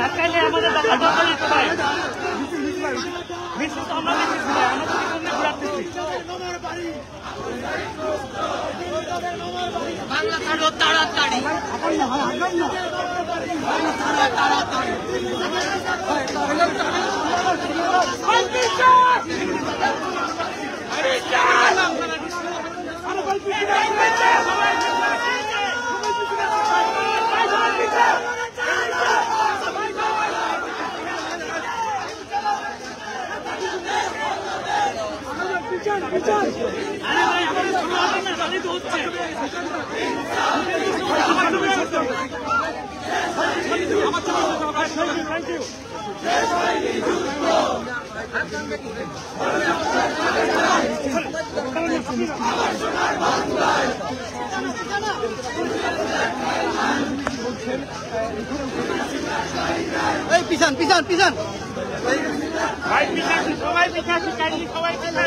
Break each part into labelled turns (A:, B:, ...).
A: ঢাকাইলে আমাদের মিছিল তো আমরা দেখতেছি না, আমরা তো ঘুরাতেছি। বাংলা ছাড়ো তাড়াতাড়ি, পিছান পিছান পিছান ভাই, পিছান সবাই, পিছান সবাই পিছান।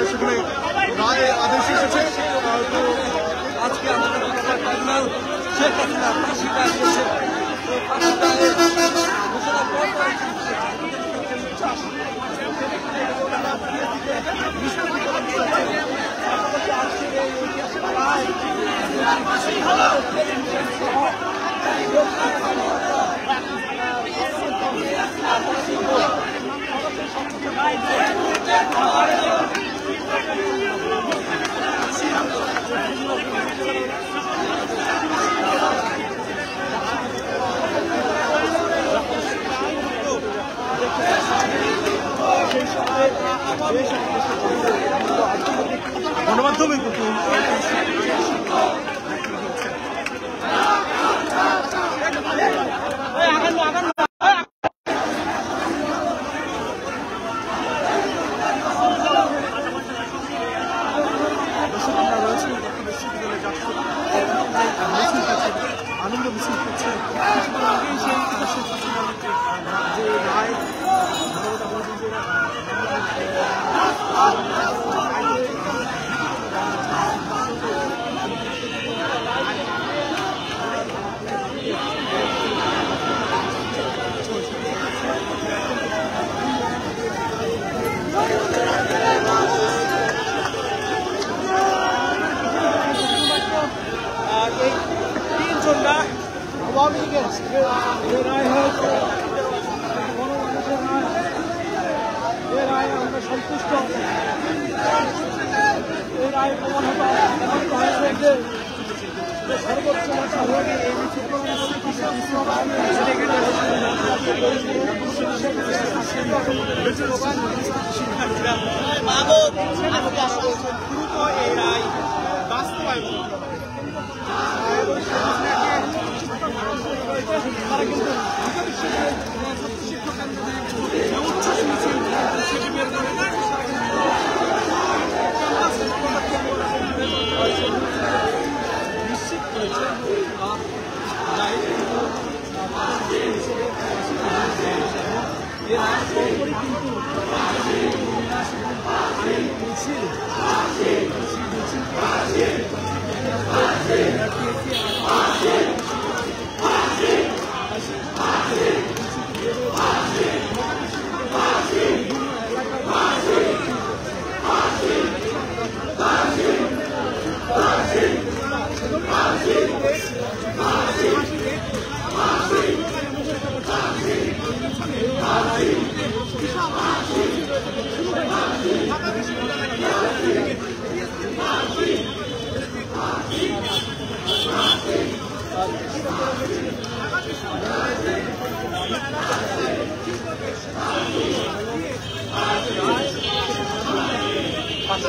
B: সেখানে রায় আদেশ এসেছে। তো আজকে আমাদের ট্রাইব্যুনাল শেখ হাসিনা ফাঁসি দিয়েছে। গণমাধ্যমে আনন্দ মিছিল করছে। যে রায় আওয়ামী লীগের যে রায় হয়েছে, গণমানুষের রায়, এ রায় আমরা সন্তুষ্ট। এই রায় প্রমাণিত হয়েছে যে সর্বোচ্চ নেতা হয়ে দ্রুত এই রায় বাস্তবায়ন তারা কিন্তু নিশ্চিত করেছে কিন্তু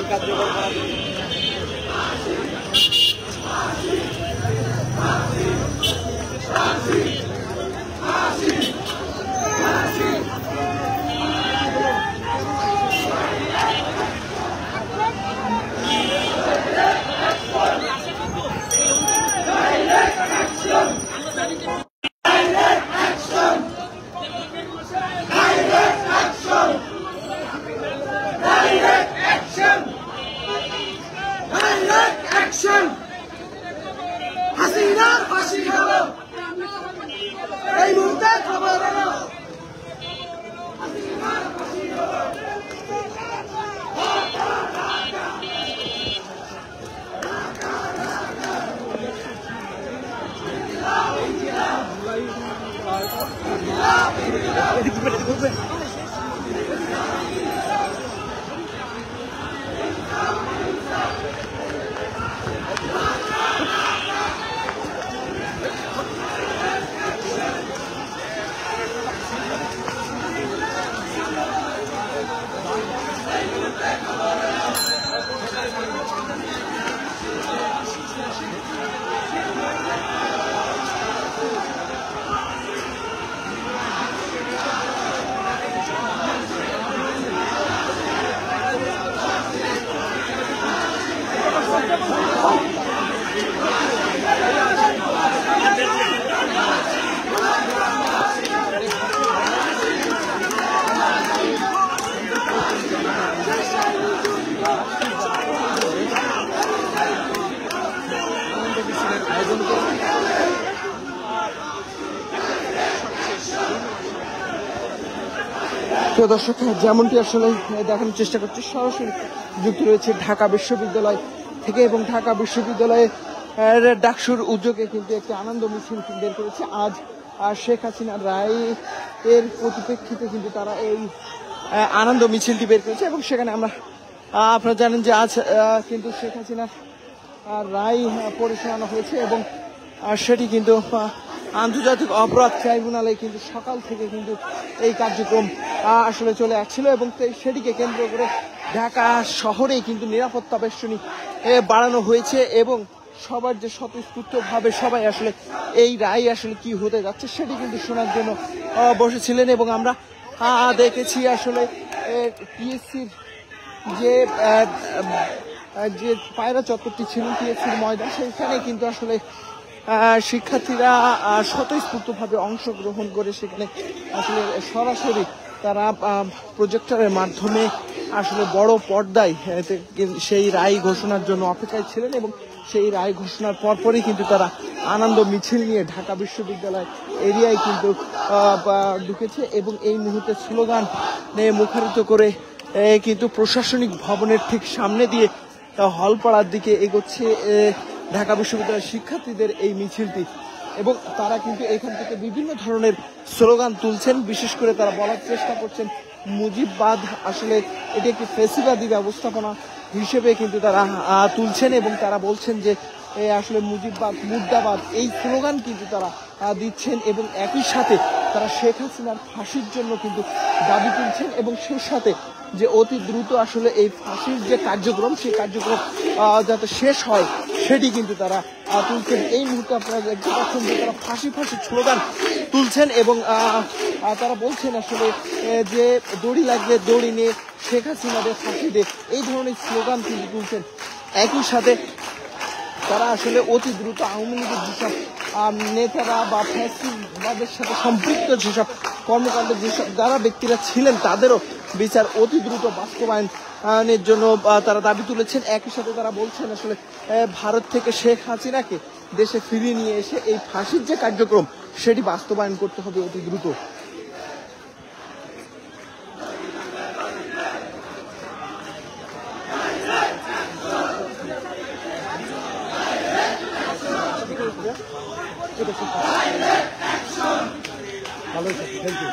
B: কার্যকর করা
A: হাসিনার ফাঁসি হলো এই মুহূর্তে খবর হলো
C: প্রিয় দর্শক, যেমনটি আসলে দেখানোর চেষ্টা করছি, সরাসরি যুক্ত রয়েছে ঢাকা বিশ্ববিদ্যালয় থেকে এবং ঢাকা বিশ্ববিদ্যালয়ে ডাকসুর উদ্যোগে কিন্তু একটি আনন্দ মিছিল বের করেছে আজ। শেখ হাসিনার রায় এর পরিপ্রেক্ষিতে কিন্তু তারা এই আনন্দ মিছিলটি বের করেছে এবং সেখানে আপনারা জানেন যে আজ কিন্তু শেখ হাসিনার রায় পরিচালনা হয়েছে এবং সেটি কিন্তু আন্তর্জাতিক অপরাধ ট্রাইব্যুনালে কিন্তু সকাল থেকে কিন্তু এই কার্যক্রম আসলে চলে আসছিল এবং সেটিকে কেন্দ্র করে ঢাকা শহরেই কিন্তু নিরাপত্তা বেষ্টনী বাড়ানো হয়েছে এবং সবার যে স্বতঃস্ফূর্তভাবে সবাই আসলে এই রায় আসলে কি হতে যাচ্ছে সেটি কিন্তু শোনার জন্য বসেছিলেন এবং আমরা দেখেছি আসলে টিএসসির যে পায়রা চত্বরটি ছিল টিএসসির ময়দান, সেখানে কিন্তু আসলে শিক্ষার্থীরা স্বতঃস্ফূর্তভাবে অংশগ্রহণ করে সেখানে আসলে সরাসরি তারা প্রজেক্টরের মাধ্যমে আসলে বড় পর্দায় সেই রায় ঘোষণার জন্য অপেক্ষায় ছিলেন এবং সেই রায় ঘোষণার পরপরই কিন্তু তারা আনন্দ মিছিল নিয়ে ঢাকা বিশ্ববিদ্যালয় এরিয়ায় কিন্তু ঢুকেছে এবং এই মুহূর্তে স্লোগান মুখরিত করে কিন্তু প্রশাসনিক ভবনের ঠিক সামনে দিয়ে হলপাড়ার দিকে এগোচ্ছে ঢাকা বিশ্ববিদ্যালয়ের শিক্ষার্থীদের এই মিছিলটি এবং তারা কিন্তু এখান থেকে বিভিন্ন ধরনের স্লোগান তুলছেন। বিশেষ করে তারা বলার চেষ্টা করছেন মুজিববাদ আসলে এটি একটি ফ্যাসিবাদী ব্যবস্থাপনা হিসেবে কিন্তু তারা তুলছেন এবং তারা বলছেন যে আসলে মুজিববাদ মুর্দাবাদ এই স্লোগান কিন্তু তারা দিচ্ছেন এবং একই সাথে তারা শেখ হাসিনার ফাঁসির জন্য কিন্তু দাবি তুলছেন এবং সেই সাথে যে অতি দ্রুত আসলে এই ফাঁসির যে কার্যক্রম সেই কার্যক্রম যাতে শেষ হয় সেটি কিন্তু তারা তুলছেন। এই মুহূর্তে আপনারা দেখতে পাচ্ছেন যে তারা ফাঁসি ফাঁসি স্লোগান তুলছেন এবং তারা বলছেন আসলে যে দড়ি লাগলে দড়ি নিয়ে শেখ হাসিনাদের ফাঁসি দে, এই ধরনের স্লোগান কিন্তু তুলছেন। একই সাথে তারা আসলে অতি দ্রুত আওয়ামী লীগের যেসব নেতারা বা ফ্যাসিবাদের সাথে সম্পৃক্ত যেসব কর্মকাণ্ডে যেসব যারা ব্যক্তিরা ছিলেন তাদেরও বিচার অতি দ্রুত বাস্তবায়নের জন্য তারা দাবি তুলেছেন। একই সাথে তারা বলছেন আসলে ভারত থেকে শেখ হাসিনাকে দেশে ফিরিয়ে নিয়ে এসে এই ফাঁসির যে কার্যক্রম সেটি বাস্তবায়ন করতে হবে অতি দ্রুত। ভালো থ্যাংক ইউ।